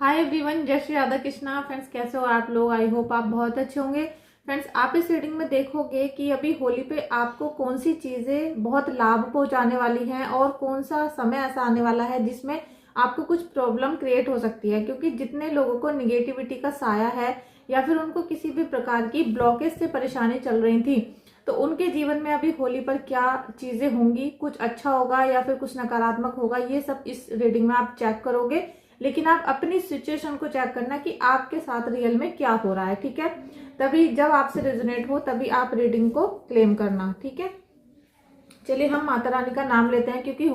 Hi everyone, जय Shri Radha Krishna. Friends, कैसे हो आप लोग? आई होप आप बहुत अच्छे होंगे। फ्रेंड्स, आप इस रीडिंग में देखोगे कि अभी होली पे आपको कौन सी चीजें बहुत लाभ पहुंचाने वाली हैं और कौन सा समय ऐसा आने वाला है जिसमें आपको कुछ प्रॉब्लम क्रिएट हो सकती है। क्योंकि जितने लोगों को निगेटिविटी का साया है या फिर उनको किसी भी प्रकार की ब्लॉकेज से परेशानी चल रही थी, तो उनके जीवन में अभी होली पर क्या चीजें होंगी, कुछ अच्छा होगा या फिर कुछ नकारात्मक होगा, ये सब इस रीडिंग में आप चेक करोगे। लेकिन आप अपनी सिचुएशन को चेक करना कि आपके साथ रियल में क्या हो रहा है, ठीक है। तभी जब आपसे रेजोनेट हो तभी आप रीडिंग को क्लेम करना, ठीक है। चलिए हम माता रानी का नाम लेते हैं, क्योंकि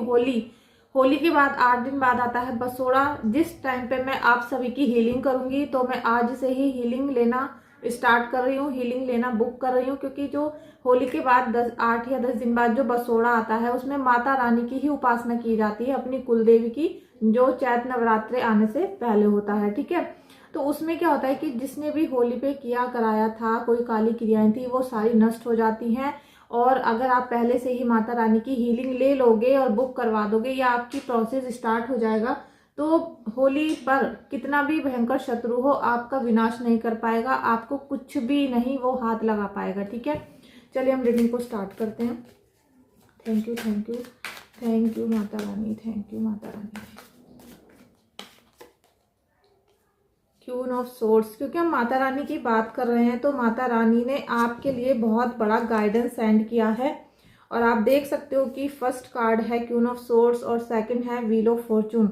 होली के बाद 8 दिन बाद आता है बसोड़ा। जिस टाइम पे मैं आप सभी की हीलिंग करूंगी, तो मैं आज से ही हीलिंग लेना स्टार्ट कर रही हूँ, हीलिंग लेना बुक कर रही हूँ। क्योंकि जो होली के बाद 8 या 10 दिन बाद जो बसोड़ा आता है, उसमें माता रानी की ही उपासना की जाती है, अपनी कुलदेवी की, जो चैत्र नवरात्रे आने से पहले होता है, ठीक है। तो उसमें क्या होता है कि जिसने भी होली पे किया कराया था, कोई काली क्रियाएं थी, वो सारी नष्ट हो जाती हैं। और अगर आप पहले से ही माता रानी की हीलिंग ले लोगे और बुक करवा दोगे या आपकी प्रोसेस स्टार्ट हो जाएगा, तो होली पर कितना भी भयंकर शत्रु हो आपका विनाश नहीं कर पाएगा, आपको कुछ भी नहीं वो हाथ लगा पाएगा, ठीक है। चलिए हम रीडिंग को स्टार्ट करते हैं। Thank you, thank you, thank you Mata Rani, thank you Mata Rani. Queen of swords, क्योंकि हम माता रानी की बात कर रहे हैं तो माता रानी ने आपके लिए बहुत बड़ा गाइडेंस सेंड किया है। और आप देख सकते हो कि फर्स्ट कार्ड है क्वीन ऑफ सोर्ड्स और सेकंड है व्हील ऑफ फॉर्चून।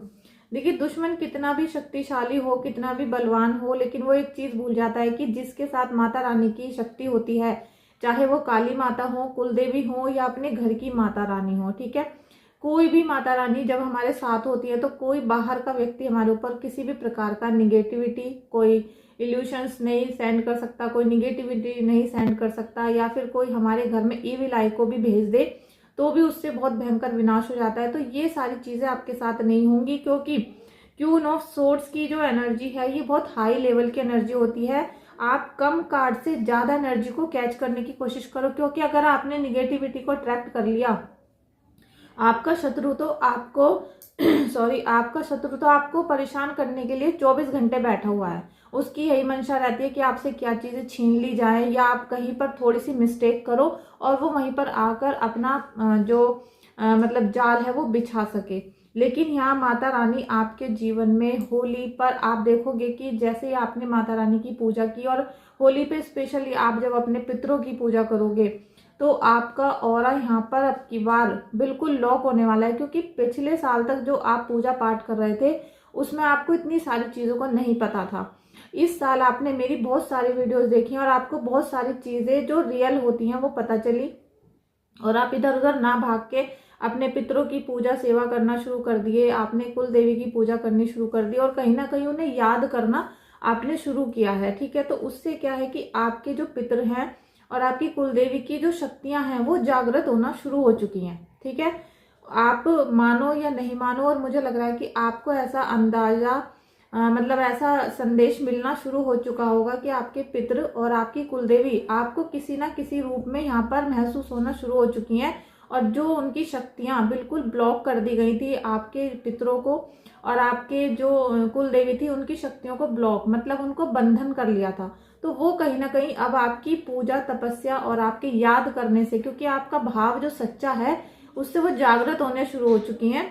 देखिए, दुश्मन कितना भी शक्तिशाली हो, कितना भी बलवान हो, लेकिन वो एक चीज भूल जाता है कि जिसके साथ माता रानी की शक्ति होती है, चाहे वो काली माता हो, कुलदेवी हो या अपने घर की माता रानी हो, ठीक है। कोई भी माता रानी जब हमारे साथ होती है तो कोई बाहर का व्यक्ति हमारे ऊपर किसी भी प्रकार का निगेटिविटी, कोई इल्यूशंस नहीं सेंड कर सकता, कोई निगेटिविटी नहीं सेंड कर सकता, या फिर कोई हमारे घर में ईविल आई को भी भेज दे तो भी उससे बहुत भयंकर विनाश हो जाता है। तो ये सारी चीजें आपके साथ नहीं होंगी, क्योंकि क्वीन ऑफ सोर्ड्स की जो एनर्जी है ये बहुत हाई लेवल की एनर्जी होती है। आप कम कार्ड से ज्यादा एनर्जी को कैच करने की कोशिश करो, क्योंकि अगर आपने निगेटिविटी को अट्रैक्ट कर लिया, आपका शत्रु तो आपको आपका शत्रु तो आपको परेशान करने के लिए 24 घंटे बैठा हुआ है। उसकी यही मंशा रहती है कि आपसे क्या चीजें छीन ली जाए, या आप कहीं पर थोड़ी सी मिस्टेक करो और वो वहीं पर आकर अपना मतलब जाल है वो बिछा सके। लेकिन यहाँ माता रानी आपके जीवन में होली पर आप देखोगे कि जैसे ही आपने माता रानी की पूजा की, और होली पे स्पेशली आप जब अपने पितरों की पूजा करोगे, तो आपका ऑरा यहाँ पर अब की बार बिल्कुल लॉक होने वाला है। क्योंकि पिछले साल तक जो आप पूजा पाठ कर रहे थे उसमें आपको इतनी सारी चीज़ों का नहीं पता था। इस साल आपने मेरी बहुत सारी वीडियोस देखी और आपको बहुत सारी चीज़ें जो रियल होती हैं वो पता चली, और आप इधर उधर ना भाग के अपने पितरों की पूजा सेवा करना शुरू कर दिए, आपने कुल देवी की पूजा करनी शुरू कर दी और कहीं ना कहीं उन्हें याद करना आपने शुरू किया है, ठीक है। तो उससे क्या है कि आपके जो पितर हैं और आपकी कुलदेवी की जो शक्तियां हैं वो जागृत होना शुरू हो चुकी हैं, ठीक है। आप मानो या नहीं मानो, और मुझे लग रहा है कि आपको ऐसा अंदाजा मतलब ऐसा संदेश मिलना शुरू हो चुका होगा कि आपके पितृ और आपकी कुलदेवी आपको किसी ना किसी रूप में यहाँ पर महसूस होना शुरू हो चुकी हैं। और जो उनकी शक्तियां बिल्कुल ब्लॉक कर दी गई थी आपके पितरों को, और आपके जो कुलदेवी थी उनकी शक्तियों को ब्लॉक मतलब उनको बंधन कर लिया था, तो वो कहीं ना कहीं अब आपकी पूजा तपस्या और आपके याद करने से, क्योंकि आपका भाव जो सच्चा है उससे वो जागृत होने शुरू हो चुकी हैं।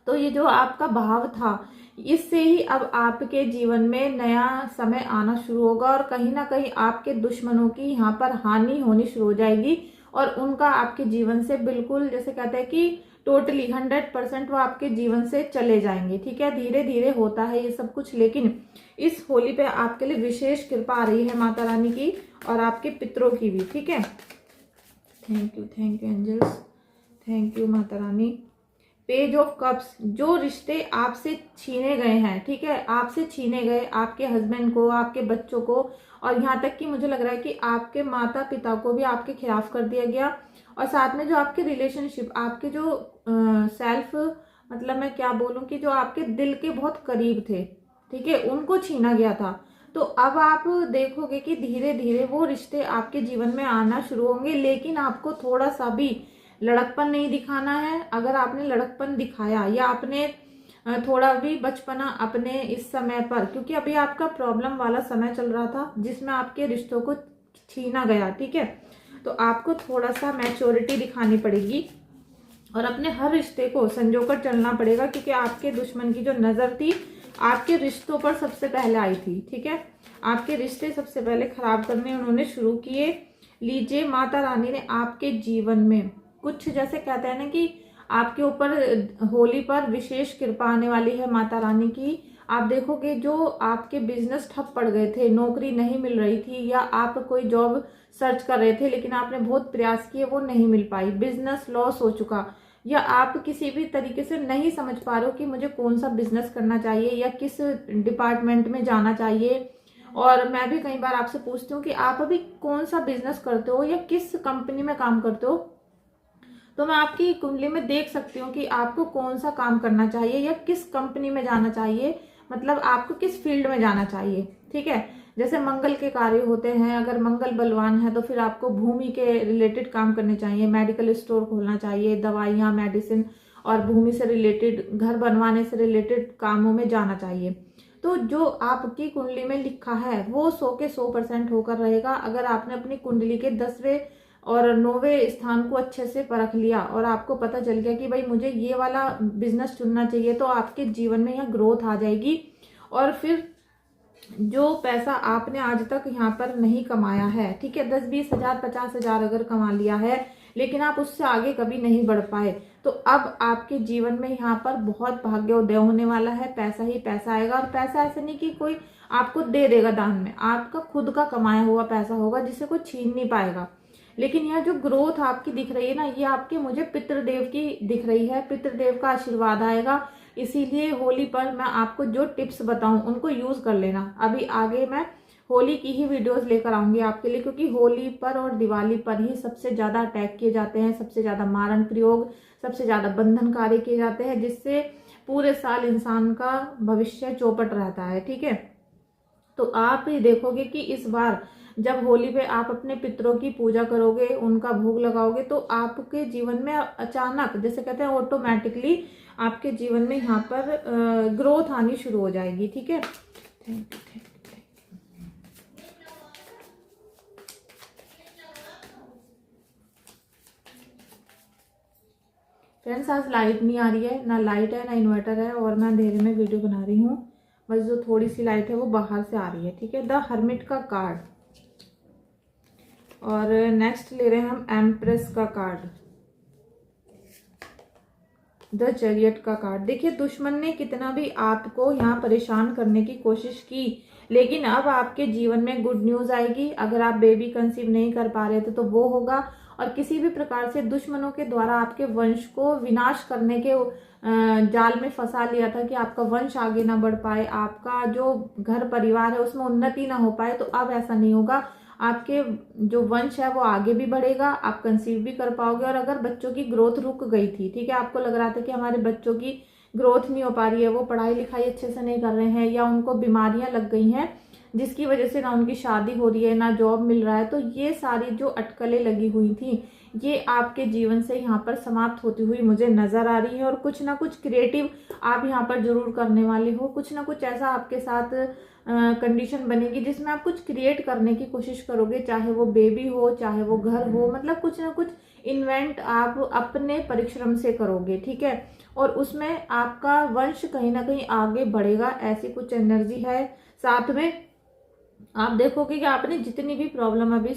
तो ये जो आपका भाव था, इससे ही अब आपके जीवन में नया समय आना शुरू होगा, और कहीं ना कहीं आपके दुश्मनों की यहाँ पर हानि होनी शुरू हो जाएगी, और उनका आपके जीवन से बिल्कुल, जैसे कहते हैं कि टोटली 100% वो आपके जीवन से चले जाएंगे, ठीक है। धीरे धीरे होता है ये सब कुछ, लेकिन इस होली पे आपके लिए विशेष कृपा आ रही है माता रानी की और आपके पितरों की भी, ठीक है। Thank you angels, thank you Mata Rani. Page of cups, जो रिश्ते आपसे छीने गए हैं, ठीक है, आपसे छीने गए, आपके हस्बैंड को, आपके बच्चों को, और यहाँ तक कि मुझे लग रहा है कि आपके माता पिता को भी आपके खिलाफ कर दिया गया, और साथ में जो आपके रिलेशनशिप, आपके जो सेल्फ मतलब मैं क्या बोलूँ कि जो आपके दिल के बहुत करीब थे, ठीक है, उनको छीना गया था। तो अब आप देखोगे कि धीरे धीरे वो रिश्ते आपके जीवन में आना शुरू होंगे, लेकिन आपको थोड़ा सा भी लड़कपन नहीं दिखाना है। अगर आपने लड़कपन दिखाया या आपने थोड़ा भी बचपना अपने इस समय पर, क्योंकि अभी आपका प्रॉब्लम वाला समय चल रहा था जिसमें आपके रिश्तों को छीना गया, ठीक है। तो आपको थोड़ा सा मैच्योरिटी दिखानी पड़ेगी और अपने हर रिश्ते को संजोकर चलना पड़ेगा, क्योंकि आपके दुश्मन की जो नज़र थी आपके रिश्तों पर सबसे पहले आई थी, ठीक है। आपके रिश्ते सबसे पहले खराब करने उन्होंने शुरू किए। लीजिए, माता रानी ने आपके जीवन में कुछ, जैसे कहते हैं ना कि आपके ऊपर होली पर विशेष कृपा आने वाली है माता रानी की। आप देखोगे जो आपके बिजनेस ठप पड़ गए थे, नौकरी नहीं मिल रही थी, या आप कोई जॉब सर्च कर रहे थे लेकिन आपने बहुत प्रयास किए वो नहीं मिल पाई, बिजनेस लॉस हो चुका, या आप किसी भी तरीके से नहीं समझ पा रहे हो कि मुझे कौन सा बिजनेस करना चाहिए या किस डिपार्टमेंट में जाना चाहिए। और मैं भी कई बार आपसे पूछती हूँ कि आप अभी कौन सा बिजनेस करते हो या किस कंपनी में काम करते हो, तो मैं आपकी कुंडली में देख सकती हूँ कि आपको कौन सा काम करना चाहिए या किस कंपनी में जाना चाहिए, मतलब आपको किस फील्ड में जाना चाहिए, ठीक है। जैसे मंगल के कार्य होते हैं, अगर मंगल बलवान है तो फिर आपको भूमि के रिलेटेड काम करने चाहिए, मेडिकल स्टोर खोलना चाहिए, दवाइयाँ, मेडिसिन और भूमि से रिलेटेड, घर बनवाने से रिलेटेड कामों में जाना चाहिए। तो जो आपकी कुंडली में लिखा है वो 100 के 100% होकर रहेगा। अगर आपने अपनी कुंडली के 10वें और 9वें स्थान को अच्छे से परख लिया और आपको पता चल गया कि भाई मुझे ये वाला बिजनेस चुनना चाहिए, तो आपके जीवन में यहाँ ग्रोथ आ जाएगी। और फिर जो पैसा आपने आज तक यहाँ पर नहीं कमाया है, ठीक है, 10-20 हजार 50 हजार अगर कमा लिया है लेकिन आप उससे आगे कभी नहीं बढ़ पाए, तो अब आपके जीवन में यहाँ पर बहुत भाग्योदय होने वाला है। पैसा ही पैसा आएगा, और पैसा ऐसे नहीं कि कोई आपको दे देगा दान में, आपका खुद का कमाया हुआ पैसा होगा जिसे कोई छीन नहीं पाएगा। लेकिन यह जो ग्रोथ आपकी दिख रही है ना, ये आपके मुझे पितृदेव की दिख रही है, पितृदेव का आशीर्वाद आएगा। इसीलिए होली पर मैं आपको जो टिप्स बताऊं उनको यूज कर लेना। अभी आगे मैं होली की ही वीडियोस लेकर आऊंगी आपके लिए, क्योंकि होली पर और दिवाली पर ही सबसे ज्यादा अटैक किए जाते हैं, सबसे ज्यादा मारण प्रयोग, सबसे ज्यादा बंधन कार्य किए जाते हैं, जिससे पूरे साल इंसान का भविष्य चौपट रहता है, ठीक है। तो आप ही देखोगे कि इस बार जब होली पे आप अपने पितरों की पूजा करोगे, उनका भोग लगाओगे, तो आपके जीवन में अचानक, जैसे कहते हैं ऑटोमेटिकली, आपके जीवन में यहाँ पर ग्रोथ आनी शुरू हो जाएगी, ठीक है। Thank you, thank you. Friends, आज लाइट नहीं आ रही है, ना लाइट है ना इन्वर्टर है, और मैं अंधेरे में वीडियो बना रही हूँ, बस जो थोड़ी सी लाइट है वो बाहर से आ रही है, ठीक है। द हर्मिट का कार्ड, और नेक्स्ट ले रहे हैं हम एम्प्रेस का कार्ड, द चैरियट का कार्ड। देखिए, दुश्मन ने कितना भी आपको यहाँ परेशान करने की कोशिश की, लेकिन अब आपके जीवन में गुड न्यूज आएगी। अगर आप बेबी कंसीव नहीं कर पा रहे थे तो वो होगा, और किसी भी प्रकार से दुश्मनों के द्वारा आपके वंश को विनाश करने के जाल में फंसा लिया था कि आपका वंश आगे ना बढ़ पाए, आपका जो घर परिवार है उसमें उन्नति ना हो पाए, तो अब ऐसा नहीं होगा। आपके जो वंश है वो आगे भी बढ़ेगा, आप कंसीव भी कर पाओगे। और अगर बच्चों की ग्रोथ रुक गई थी, ठीक है, आपको लग रहा था कि हमारे बच्चों की ग्रोथ नहीं हो पा रही है, वो पढ़ाई लिखाई अच्छे से नहीं कर रहे हैं, या उनको बीमारियां लग गई हैं जिसकी वजह से ना उनकी शादी हो रही है ना जॉब मिल रहा है, तो ये सारी जो अटकलें लगी हुई थी ये आपके जीवन से यहाँ पर समाप्त होती हुई मुझे नजर आ रही है। और कुछ ना कुछ क्रिएटिव आप यहाँ पर जरूर करने वाले हो, कुछ ना कुछ ऐसा आपके साथ कंडीशन बनेगी जिसमें आप कुछ क्रिएट करने की कोशिश करोगे, चाहे वो बेबी हो चाहे वो घर हो, मतलब कुछ ना कुछ इन्वेंट आप अपने परिश्रम से करोगे, ठीक है। और उसमें आपका वंश कहीं ना कहीं आगे बढ़ेगा, ऐसी कुछ एनर्जी है। साथ में आप देखोगे कि आपने जितनी भी प्रॉब्लम अभी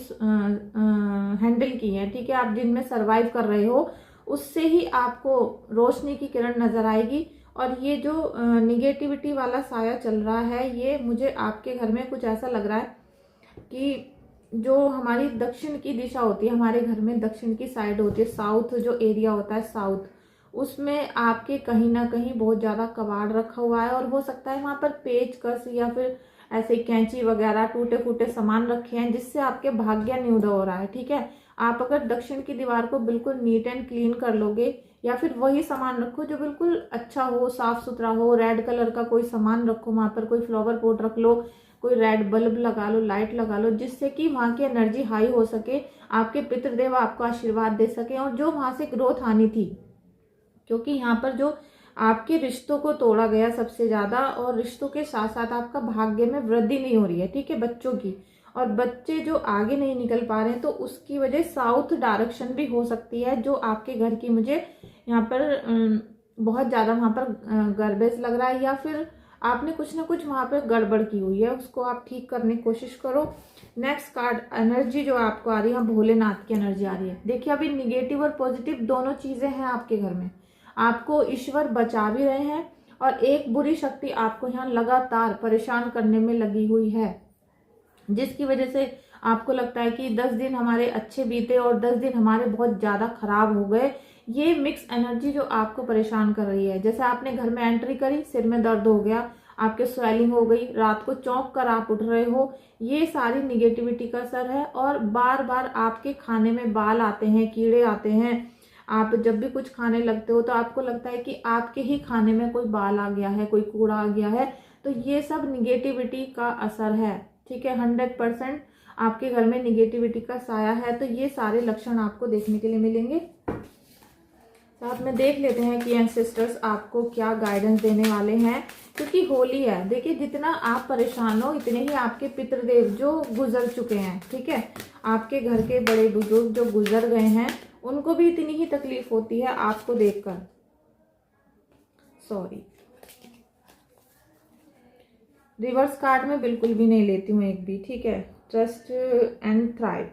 हैंडल की है, ठीक है, आप जिनमें सरवाइव कर रहे हो, उससे ही आपको रोशनी की किरण नजर आएगी। और ये जो निगेटिविटी वाला साया चल रहा है, ये मुझे आपके घर में कुछ ऐसा लग रहा है कि जो हमारी दक्षिण की दिशा होती है, हमारे घर में दक्षिण की साइड होती है, साउथ जो एरिया होता है साउथ, उसमें आपके कहीं ना कहीं बहुत ज़्यादा कबाड़ रखा हुआ है। और हो सकता है वहाँ पर पेच कस या फिर ऐसे कैंची वगैरह टूटे फूटे सामान रखे हैं जिससे आपके भाग्य न्यूड हो रहा है, ठीक है। आप अगर दक्षिण की दीवार को बिल्कुल नीट एंड क्लीन कर लोगे, या फिर वही सामान रखो जो बिल्कुल अच्छा हो, साफ सुथरा हो, रेड कलर का कोई सामान रखो, वहाँ पर कोई फ्लावर पॉट रख लो, कोई रेड बल्ब लगा लो, लाइट लगा लो, जिससे कि वहाँ की एनर्जी हाई हो सके, आपके पितृदेव आपको आशीर्वाद दे सके और जो वहाँ से ग्रोथ आनी थी। क्योंकि यहाँ पर जो आपके रिश्तों को तोड़ा गया सबसे ज्यादा, और रिश्तों के साथ साथ आपका भाग्य में वृद्धि नहीं हो रही है, ठीक है, बच्चों की। और बच्चे जो आगे नहीं निकल पा रहे हैं तो उसकी वजह साउथ डायरेक्शन भी हो सकती है, जो आपके घर की मुझे यहाँ पर बहुत ज्यादा वहां पर गड़बेज लग रहा है, या फिर आपने कुछ ना कुछ वहां पर गड़बड़ की हुई है, उसको आप ठीक करने की कोशिश करो। नेक्स्ट कार्ड एनर्जी जो आपको आ रही है, भोलेनाथ की एनर्जी आ रही है। देखिए अभी निगेटिव और पॉजिटिव दोनों चीजें हैं आपके घर में। आपको ईश्वर बचा भी रहे हैं और एक बुरी शक्ति आपको यहाँ लगातार परेशान करने में लगी हुई है, जिसकी वजह से आपको लगता है कि 10 दिन हमारे अच्छे बीते और 10 दिन हमारे बहुत ज्यादा खराब हो गए। ये मिक्स एनर्जी जो आपको परेशान कर रही है, जैसे आपने घर में एंट्री करी, सिर में दर्द हो गया, आपके स्वेलिंग हो गई, रात को चौंक कर आप उठ रहे हो, ये सारी निगेटिविटी का असर है। और बार बार आपके खाने में बाल आते हैं, कीड़े आते हैं। आप जब भी कुछ खाने लगते हो तो आपको लगता है कि आपके ही खाने में कोई बाल आ गया है, कोई कूड़ा आ गया है। तो ये सब निगेटिविटी का असर है, ठीक है। 100% आपके घर में निगेटिविटी का साया है। तो ये सारे लक्षण आपको देखने के लिए मिलेंगे। साथ में देख लेते हैं कि एंसेस्टर्स आपको क्या गाइडेंस देने वाले हैं, क्योंकि होली है। देखिए जितना आप परेशान हो इतने ही आपके पितृदेव जो गुजर चुके हैं, ठीक है, आपके घर के बड़े बुजुर्ग जो गुजर गए हैं, उनको भी इतनी ही तकलीफ होती है आपको देखकर। सॉरी, रिवर्स कार्ड में बिल्कुल भी नहीं लेती हूँ एक भी, ठीक है। ट्रस्ट एंड थ्राइव,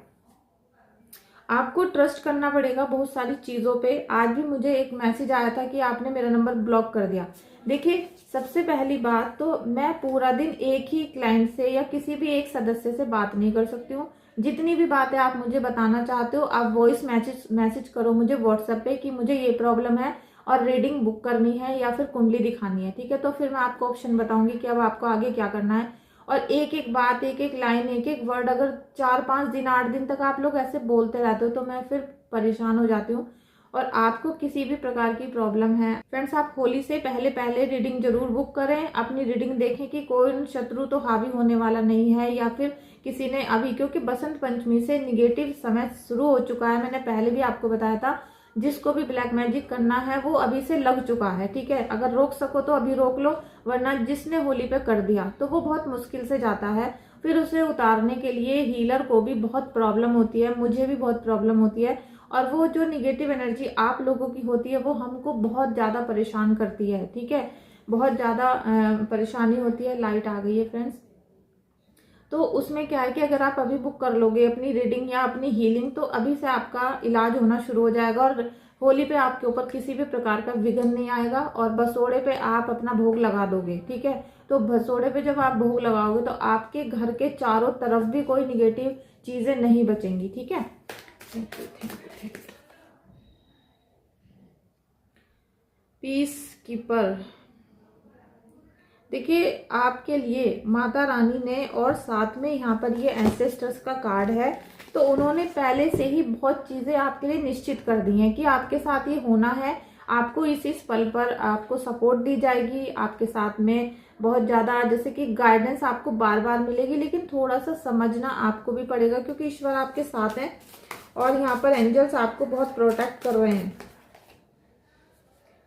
आपको ट्रस्ट करना पड़ेगा बहुत सारी चीजों पे। आज भी मुझे एक मैसेज आया था कि आपने मेरा नंबर ब्लॉक कर दिया। देखिए सबसे पहली बात तो मैं पूरा दिन एक ही क्लाइंट से या किसी भी एक सदस्य से बात नहीं कर सकती हूँ। जितनी भी बातें आप मुझे बताना चाहते हो आप वॉइस मैसेज करो मुझे व्हाट्सएप पे कि मुझे ये प्रॉब्लम है और रीडिंग बुक करनी है या फिर कुंडली दिखानी है, ठीक है। तो फिर मैं आपको ऑप्शन बताऊंगी कि अब आपको आगे क्या करना है। और एक एक बात, एक एक लाइन, एक एक वर्ड अगर 4-5 दिन 8 दिन तक आप लोग ऐसे बोलते रहते हो तो मैं फिर परेशान हो जाती हूँ। और आपको किसी भी प्रकार की प्रॉब्लम है फ्रेंड्स, आप होली से पहले पहले रीडिंग जरूर बुक करें। अपनी रीडिंग देखें कि कोई शत्रु तो हावी होने वाला नहीं है, या फिर किसी ने अभी, क्योंकि बसंत पंचमी से निगेटिव समय शुरू हो चुका है, मैंने पहले भी आपको बताया था। जिसको भी ब्लैक मैजिक करना है वो अभी से लग चुका है, ठीक है। अगर रोक सको तो अभी रोक लो, वरना जिसने होली पे कर दिया तो वो बहुत मुश्किल से जाता है। फिर उसे उतारने के लिए हीलर को भी बहुत प्रॉब्लम होती है, मुझे भी बहुत प्रॉब्लम होती है। और वो जो निगेटिव एनर्जी आप लोगों की होती है वो हमको बहुत ज्यादा परेशान करती है, ठीक है, बहुत ज्यादा परेशानी होती है। लाइट आ गई है फ्रेंड्स। तो उसमें क्या है कि अगर आप अभी बुक कर लोगे अपनी रीडिंग या अपनी हीलिंग तो अभी से आपका इलाज होना शुरू हो जाएगा और होली पे आपके ऊपर किसी भी प्रकार का विघ्न नहीं आएगा और बसोड़े पे आप अपना भोग लगा दोगे, ठीक है। तो बसोड़े पे जब आप भोग लगाओगे तो आपके घर के चारों तरफ भी कोई निगेटिव चीजें नहीं बचेंगी, ठीक है। पीस कीपर, देखिए आपके लिए माता रानी ने, और साथ में यहाँ पर ये एंसेस्टर्स का कार्ड है, तो उन्होंने पहले से ही बहुत चीजें आपके लिए निश्चित कर दी हैं कि आपके साथ ये होना है। आपको इस पल पर आपको सपोर्ट दी जाएगी, आपके साथ में बहुत ज्यादा जैसे कि गाइडेंस आपको बार बार मिलेगी, लेकिन थोड़ा सा समझना आपको भी पड़ेगा क्योंकि ईश्वर आपके साथ है और यहाँ पर एंजल्स आपको बहुत प्रोटेक्ट कर रहे हैं।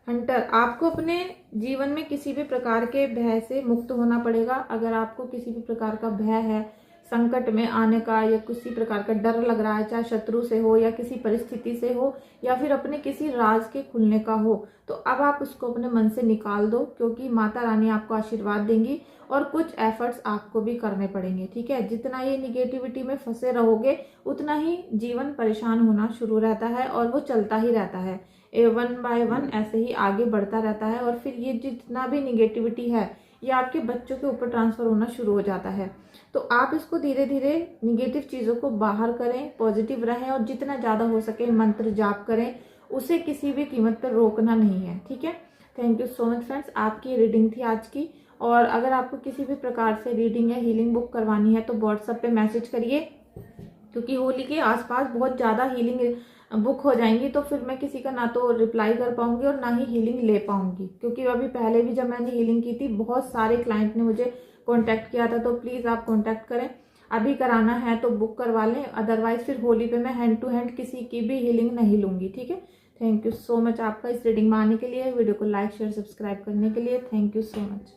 हंटर, आपको अपने जीवन में किसी भी प्रकार के भय से मुक्त होना पड़ेगा। अगर आपको किसी भी प्रकार का भय है, संकट में आने का या किसी प्रकार का डर लग रहा है, चाहे शत्रु से हो या किसी परिस्थिति से हो या फिर अपने किसी राज के खुलने का हो, तो अब आप उसको अपने मन से निकाल दो क्योंकि माता रानी आपको आशीर्वाद देंगी और कुछ एफर्ट्स आपको भी करने पड़ेंगे, ठीक है। जितना ये निगेटिविटी में फंसे रहोगे उतना ही जीवन परेशान होना शुरू रहता है और वो चलता ही रहता है, 1 बाय 1 ऐसे ही आगे बढ़ता रहता है। और फिर ये जितना भी निगेटिविटी है ये आपके बच्चों के ऊपर ट्रांसफर होना शुरू हो जाता है। तो आप इसको धीरे धीरे निगेटिव चीज़ों को बाहर करें, पॉजिटिव रहें और जितना ज़्यादा हो सके मंत्र जाप करें, उसे किसी भी कीमत पर रोकना नहीं है, ठीक है। Thank you so much friends, आपकी रीडिंग थी आज की। और अगर आपको किसी भी प्रकार से रीडिंग या हीलिंग बुक करवानी है तो व्हाट्सएप पे मैसेज करिए, क्योंकि होली के आसपास बहुत ज़्यादा हीलिंग बुक हो जाएंगी तो फिर मैं किसी का ना तो रिप्लाई कर पाऊंगी और ना ही हीलिंग ले पाऊंगी। क्योंकि अभी पहले भी जब मैंने हीलिंग की थी बहुत सारे क्लाइंट ने मुझे कांटेक्ट किया था, तो प्लीज़ आप कांटेक्ट करें। अभी कराना है तो बुक करवा लें, अदरवाइज फिर होली पे मैं हैंड टू हैंड किसी की भी हीलिंग नहीं लूंगी, ठीक है। थैंक यू सो मच आपका इस रीडिंग में आने के लिए, वीडियो को लाइक शेयर सब्सक्राइब करने के लिए। Thank you so much.